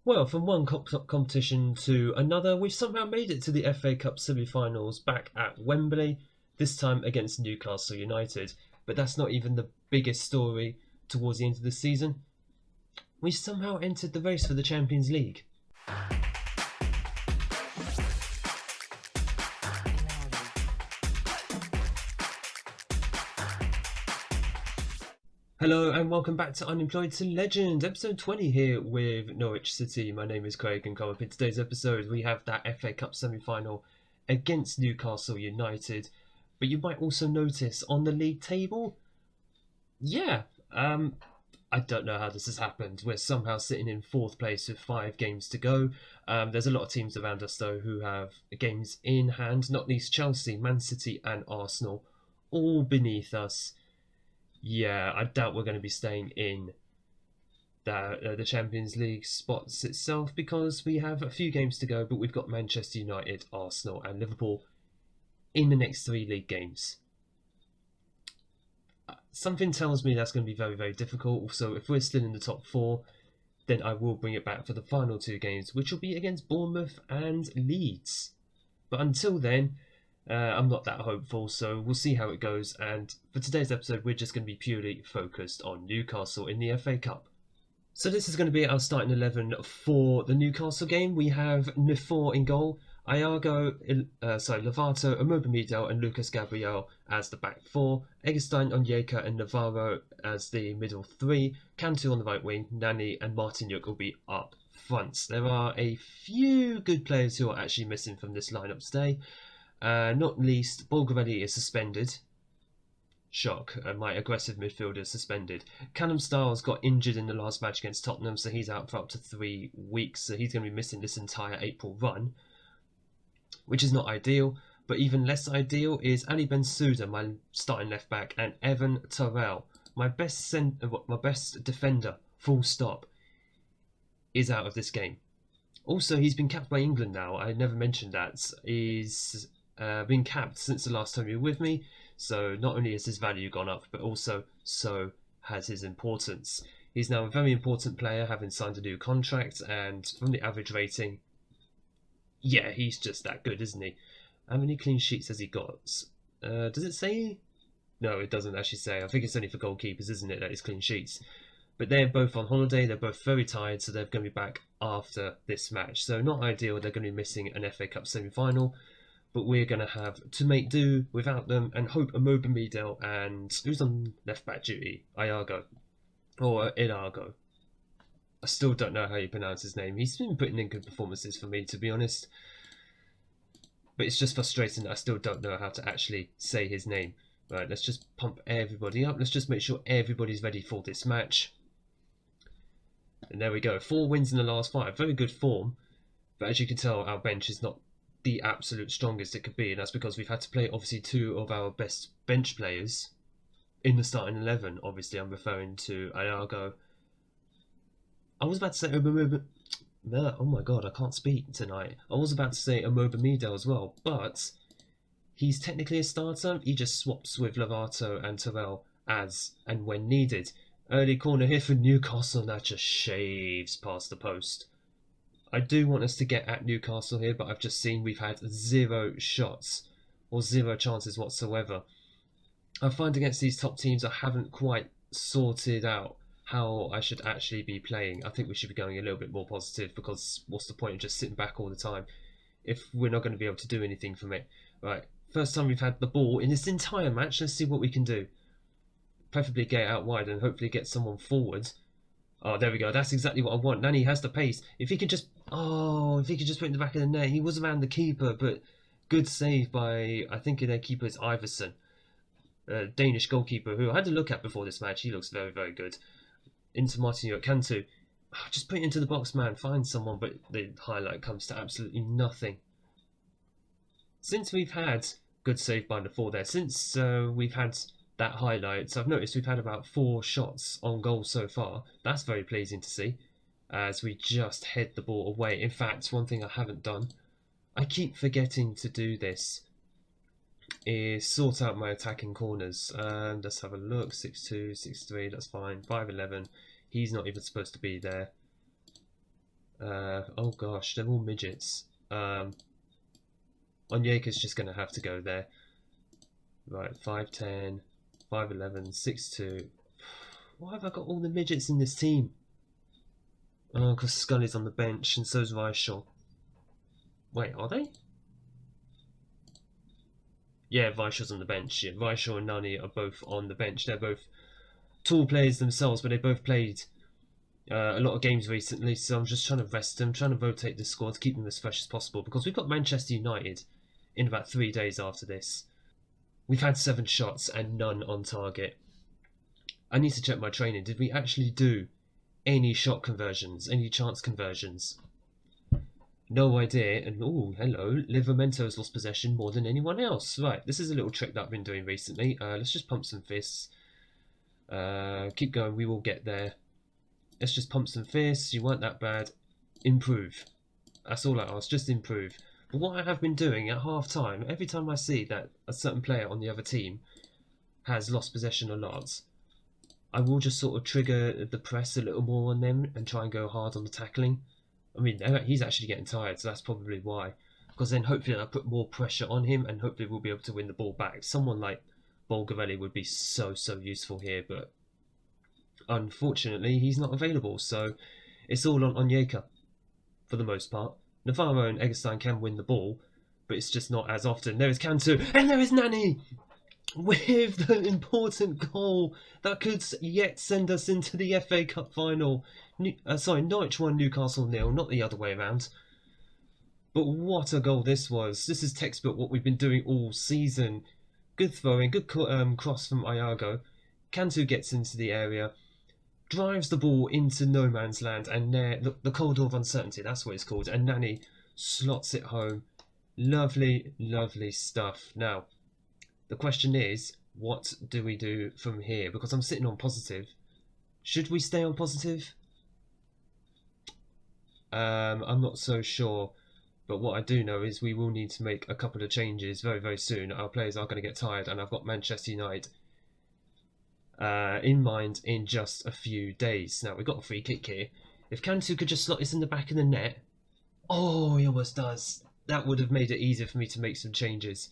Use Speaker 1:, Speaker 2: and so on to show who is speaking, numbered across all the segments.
Speaker 1: Well, from one competition to another, we've somehow made it to the FA Cup semi-finals back at Wembley, this time against Newcastle United. But that's not even the biggest story towards the end of the season. We somehow entered the race for the Champions League. Hello and welcome back to Unemployed to Legend, episode 20 here with Norwich City. My name is Craig and coming up in today's episode we have that FA Cup semi-final against Newcastle United. But you might also notice on the league table, I don't know how this has happened. We're somehow sitting in 4th place with 5 games to go. There's a lot of teams around us though who have games in hand, not least Chelsea, Man City and Arsenal, all beneath us. Yeah, I doubt we're going to be staying in the Champions League spots itself because we have a few games to go, but we've got Manchester United, Arsenal and Liverpool in the next 3 league games. Something tells me that's going to be very, very difficult. So if we're still in the top 4, then I will bring it back for the final 2 games, which will be against Bournemouth and Leeds. But until then, I'm not that hopeful, so we'll see how it goes. And for today's episode, we're just going to be purely focused on Newcastle in the FA Cup. So this is going to be our starting 11 for the Newcastle game. We have Nifor in goal, Lovato, Omobamidele and Lucas Gabriel as the back 4, Eggestein, Onyeka and Navarro as the middle 3, Cantu on the right wing, Nani and Martinyuk will be up front. There are a few good players who are actually missing from this lineup today. Not least, Bulgarelli is suspended. Shock, my aggressive midfielder suspended. Callum Styles got injured in the last match against Tottenham, so he's out for up to 3 weeks, so he's going to be missing this entire April run, which is not ideal. But even less ideal is Ali Bensouda, my starting left back, and Evan Terrell, my best defender, full stop, is out of this game. Also, he's been capped by England now. I never mentioned that. He's been capped since the last time you were with me, so not only has his value gone up, but also so has his importance. He's now a very important player, having signed a new contract, and from the average rating, yeah, he's just that good, isn't he? How many clean sheets has he got? Does it say? No, it doesn't actually say. I think it's only for goalkeepers, isn't it, that is clean sheets. But they're both on holiday, they're both very tired, so they're going to be back after this match. So not ideal, they're going to be missing an FA Cup semi-final, but we're going to have to make do without them and hope Omobamidele and who's on left back duty? Iago or Ilago. I still don't know how you pronounce his name. He's been putting in good performances for me, to be honest. But it's just frustrating that I still don't know how to actually say his name. Right, let's just pump everybody up. Let's just make sure everybody's ready for this match. And there we go. 4 wins in the last 5. Very good form. But as you can tell, our bench is not the absolute strongest it could be. And that's because we've had to play, obviously, 2 of our best bench players in the starting 11. Obviously, I'm referring to Iago. I was about to say oh my god, I can't speak tonight. I was about to say Omobamidele as well, but he's technically a starter. He just swaps with Lovato and Terrell as and when needed. Early corner here for Newcastle, and that just shaves past the post. I do want us to get at Newcastle here, but I've just seen we've had 0 shots or 0 chances whatsoever. I find against these top teams I haven't quite sorted out how I should actually be playing. I think we should be going a little bit more positive, because what's the point of just sitting back all the time if we're not going to be able to do anything from it. Right, first time we've had the ball in this entire match. Let's see what we can do. Preferably get out wide and hopefully get someone forward. Oh, there we go. That's exactly what I want. Nani has the pace. If he could just put it in the back of the net. He was around the keeper, but good save by, I think their keeper is Iverson, Danish goalkeeper, who I had to look at before this match. He looks very, very good. Into Martinyuk, Cantu. Just put it into the box, man. Find someone, but the highlight comes to absolutely nothing. Since we've had good save by the 4 there, since we've had that highlight, I've noticed we've had about 4 shots on goal so far. That's very pleasing to see, as we just head the ball away. In fact, one thing I haven't done, I keep forgetting to do this, is sort out my attacking corners. And let's have a look. 6-2, 6-3, that's fine. 5-11, he's not even supposed to be there. Oh gosh, they're all midgets. Onyeka's just going to have to go there. Right, 5'10", 5'11", 6'2". Why have I got all the midgets in this team? Oh, because Scully's on the bench and so's Vaishal. Wait, are they? Yeah, Vaishal's on the bench. Yeah, Vaishal and Nani are both on the bench. They're both tall players themselves, but they both played a lot of games recently, so I'm just trying to rest them, trying to rotate the squad, keep them as fresh as possible, because we've got Manchester United in about 3 days after this. We've had 7 shots and none on target. I need to check my training. Did we actually do any shot conversions, any chance conversions? No idea. And oh, hello, Livermento's lost possession more than anyone else. Right, this is a little trick that I've been doing recently. Let's just pump some fists. Keep going, we will get there. Let's just pump some fists. You weren't that bad. Improve. That's all I ask, just improve. But what I have been doing at half time, every time I see that a certain player on the other team has lost possession a lot, I will just sort of trigger the press a little more on them and try and go hard on the tackling. I mean, he's actually getting tired, so that's probably why. Because then hopefully I'll put more pressure on him and hopefully we'll be able to win the ball back. Someone like Bulgarelli would be so useful here, but unfortunately he's not available, so it's all on Onyeka for the most part. Navarro and Eggestein can win the ball, but it's just not as often. There is Cantu, and there is Nani! With the important goal that could yet send us into the FA Cup final. Norwich 1, Newcastle 0, not the other way around. But what a goal this was. This is textbook what we've been doing all season. Good throwing, good cross from Iago. Cantu gets into the area, drives the ball into no man's land, and there, the corridor of uncertainty, that's what it's called, and Nani slots it home. Lovely, lovely stuff. Now, the question is, what do we do from here? Because I'm sitting on positive. Should we stay on positive? I'm not so sure. But what I do know is we will need to make a couple of changes very soon. Our players are going to get tired, and I've got Manchester United in mind in just a few days. Now, we've got a free kick here. If Cantu could just slot this in the back of the net. Oh, he almost does. That would have made it easier for me to make some changes.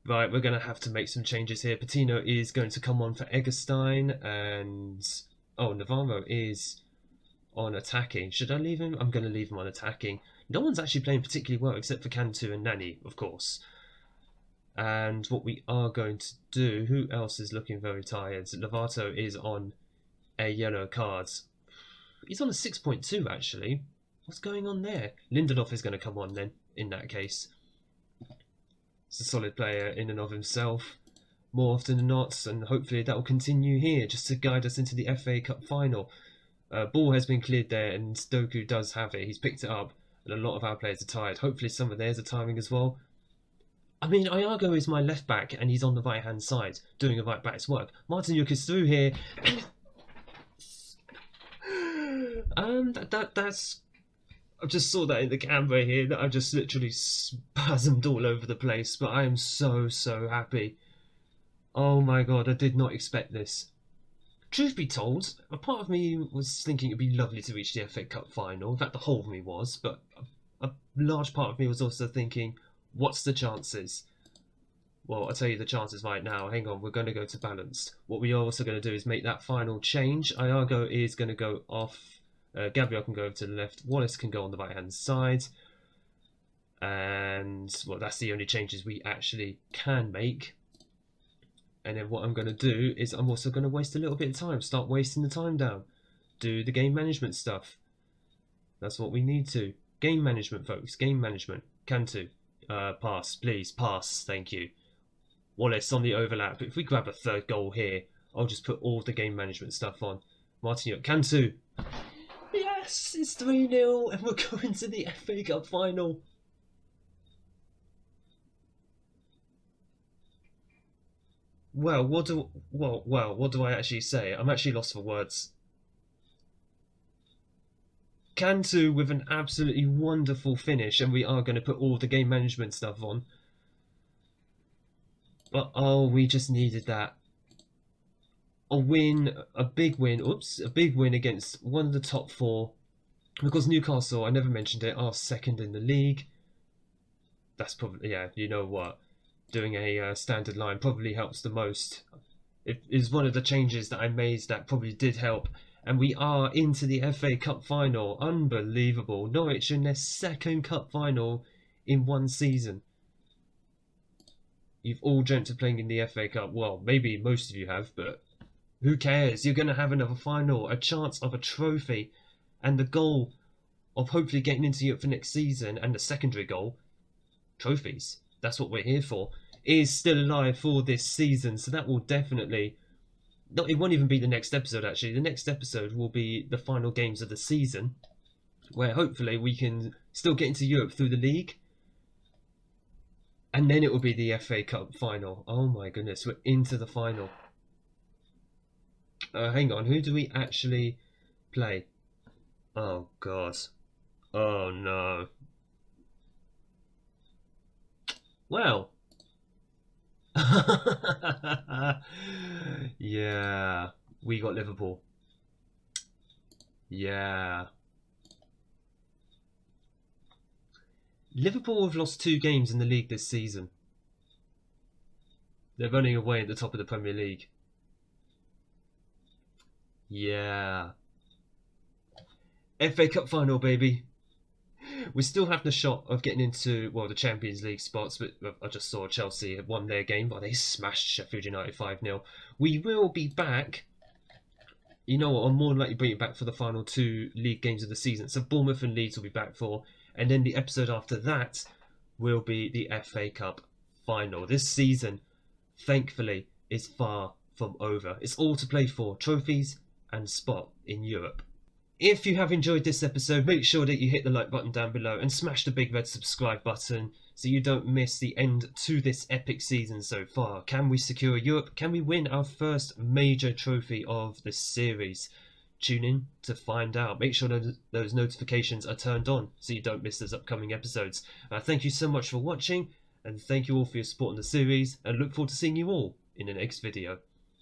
Speaker 1: Right, we're going to have to make some changes here. Patino is going to come on for Eggestein, and oh, Navarro is on attacking. Should I leave him? I'm going to leave him on attacking. No one's actually playing particularly well except for Cantu and Nani, of course. And what we are going to do, who else is looking very tired? Lovato is on a yellow card. He's on a 6.2 actually. What's going on there? Lindelof is going to come on then, in that case. He's a solid player in and of himself, more often than not, and hopefully that will continue here, just to guide us into the FA Cup final. Ball has been cleared there, and Doku does have it. He's picked it up, and a lot of our players are tired. Hopefully some of theirs are tiring as well. I mean, Iago is my left back, and he's on the right-hand side, doing a right back's work. Martiniuk is through here. That's... I just saw that in the camera here, that I just literally spasmed all over the place, but I am so happy. Oh my god, I did not expect this. Truth be told, a part of me was thinking it'd be lovely to reach the FA Cup final. In fact, the whole of me was, but a large part of me was also thinking, what's the chances? Well, I'll tell you the chances right now. Hang on, we're going to go to balanced. What we are also going to do is make that final change. Iago is going to go off. Gabriel can go over to the left. Wallace can go on the right-hand side. And, well, that's the only changes we actually can make. And then what I'm going to do is I'm also going to waste a little bit of time. Start wasting the time down. Do the game management stuff. That's what we need to. Game management, folks. Game management. Cantu. Pass. Please, pass. Thank you. Wallace on the overlap. If we grab a third goal here, I'll just put all the game management stuff on. Martiniuk. Cantu. Yes, it's 3-0 and we're going to the FA Cup final. Well, what do I actually say? I'm actually lost for words. Cantu with an absolutely wonderful finish, and we are going to put all the game management stuff on. But oh, we just needed that. A win, a big win against one of the top 4 Because Newcastle, I never mentioned it, are second in the league. That's probably, yeah, you know what, doing a standard line probably helps the most. It is one of the changes that I made that probably did help. And we are into the FA Cup final. Unbelievable. Norwich in their second cup final in one season. You've all dreamt of playing in the FA Cup. Well, maybe most of you have, but who cares? You're going to have another final, a chance of a trophy, and the goal of hopefully getting into Europe for next season, and the secondary goal, trophies. That's what we're here for. Is still alive for this season, so that will definitely. No, it won't even be the next episode actually. The next episode will be the final games of the season, where hopefully we can still get into Europe through the league. And then it will be the FA Cup final. Oh my goodness, we're into the final. Hang on, who do we actually play? Oh god. Oh no. Well. Yeah, we got Liverpool. Yeah. Liverpool have lost 2 games in the league this season. They're running away at the top of the Premier League. Yeah. FA Cup final, baby. We still have the shot of getting into, well, the Champions League spots, but I just saw Chelsea had won their game, but they smashed Sheffield United 5-0. We will be back. You know what, I'm more than likely bringing it back for the final 2 league games of the season. So Bournemouth and Leeds will be back for, and then the episode after that will be the FA Cup final. This season, thankfully, is far from over. It's all to play for, trophies and spot in Europe. If you have enjoyed this episode, make sure that you hit the like button down below and smash the big red subscribe button so you don't miss the end to this epic season so far. Can we secure Europe? Can we win our first major trophy of the series? Tune in to find out. Make sure that those notifications are turned on so you don't miss those upcoming episodes. Thank you so much for watching, and thank you all for your support in the series, and look forward to seeing you all in the next video.